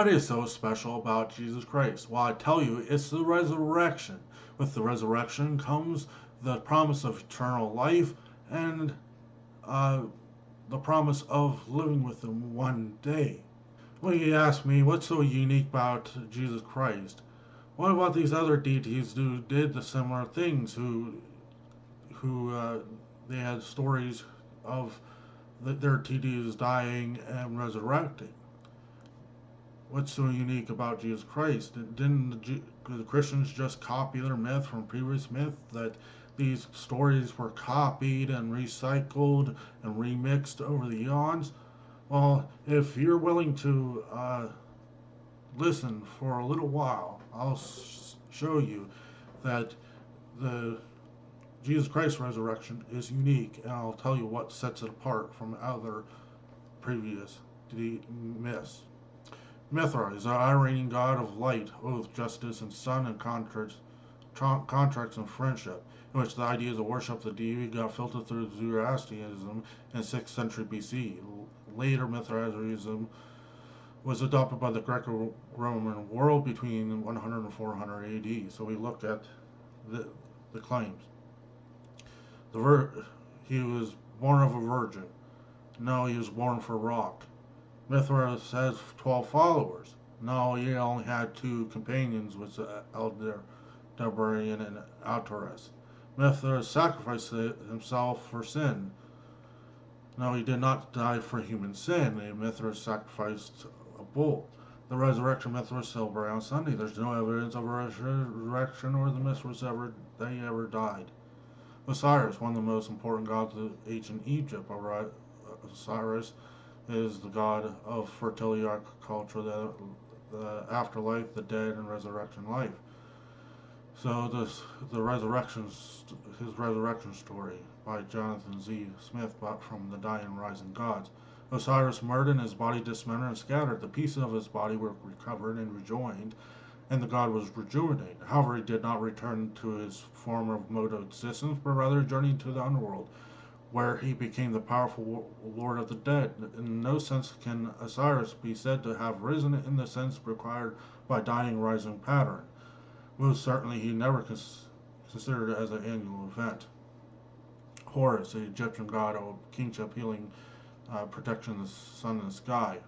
is so special about Jesus Christ? Well, I tell you, it's the resurrection. With the resurrection comes the promise of eternal life and uh, the promise of living with Him one day. Well, you ask me, what's so unique about Jesus Christ? What about these other deities who did the similar things? Who they had stories of their deities dying and resurrecting. What's so unique about Jesus Christ? Didn't the Christians just copy their myth from previous myth that these stories were copied and recycled and remixed over the eons? Well, if you're willing to listen for a little while, I'll show you that the Jesus Christ resurrection is unique, and I'll tell you what sets it apart from other previous myths. Mithra is an Iranian god of light, oath, justice, and sun, and contracts and friendship, in which the ideas of worship of the deity got filtered through Zoroastrianism in 6th century BC. Later, Mithraism was adopted by the Greco-Roman world between 100 and 400 AD. So we look at the claims. He was born of a virgin. No, he was born for rock. Mithra has 12 followers. No, he only had two companions, which Aldebaran and Altares. Mithra sacrificed himself for sin. No, he did not die for human sin. Mithra sacrificed a bull. The resurrection myth was celebrated on Sunday. There's no evidence of a resurrection or the myth was that he ever died. Osiris, one of the most important gods of ancient Egypt. Osiris is the god of fertility, agriculture, the afterlife, the dead, and resurrection life. So his resurrection story by Jonathan Z. Smith from the Dying and Rising Gods. Osiris murdered and his body dismembered and scattered. The pieces of his body were recovered and rejoined, and the god was rejuvenated. However, he did not return to his former mode of existence, but rather journeyed to the underworld, where he became the powerful lord of the dead. In no sense can Osiris be said to have risen in the sense required by dying rising pattern. Most certainly he never considered it as an annual event. Horus, the Egyptian god of kingship, healing, protection of the sun and the sky.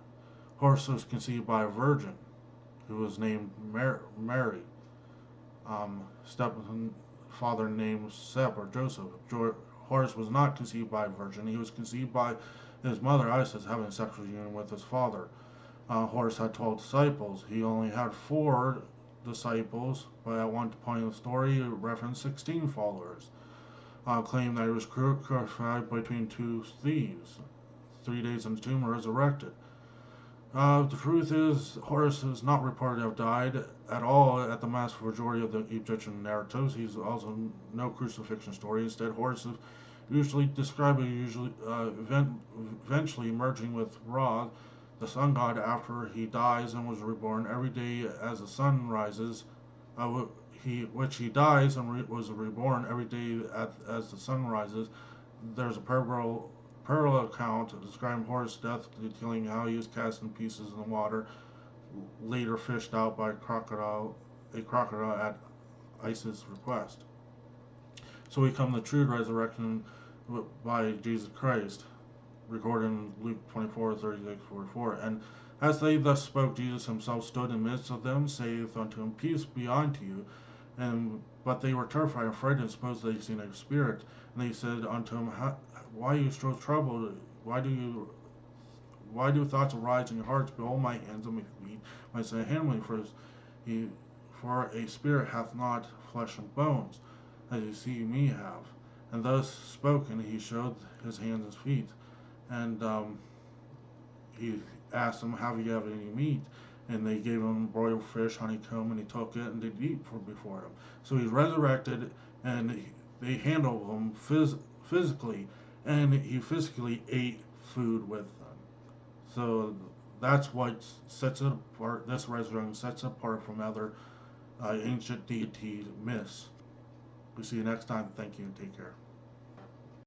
Horus was conceived by a virgin who was named Mary. Stepfather named Seb or Joseph. Horus was not conceived by a virgin. He was conceived by his mother Isis having a sexual union with his father. Horus had 12 disciples. He only had 4 disciples, but at one point in the story, it referenced 16 followers. Claimed that he was crucified between 2 thieves. 3 days in the tomb, resurrected. The truth is, Horus is not reported to have died at all at the vast majority of the Egyptian narratives. He's also no crucifixion story. Instead, Horus is usually described as eventually merging with Ra, the sun god, after he dies and was reborn every day as the sun rises. Which he dies and was reborn every day as the sun rises. There's a parallel account describing Horus' death, detailing how he was cast in pieces in the water, later fished out by a crocodile at Isis' request. So we come to the true resurrection by Jesus Christ, recorded in Luke 24:36-44. And as they thus spoke, Jesus himself stood in the midst of them, saith unto them, Peace be unto you. But they were terrified and frightened, and supposed they had seen a spirit. And they said unto him, Why are you so troubled? Why do thoughts arise in your hearts? Behold, my hands and my feet, my son handling for a spirit hath not flesh and bones, as you see me have. And thus spoken, he showed his hands and feet, and he asked them, Have you any meat? And they gave him broiled fish, honeycomb, and he took it and did eat before him. So he's resurrected, and they handled him physically, and he physically ate food with them. So that's what sets it apart. This resurrection sets it apart from other ancient deity myths. We see you next time. Thank you and take care.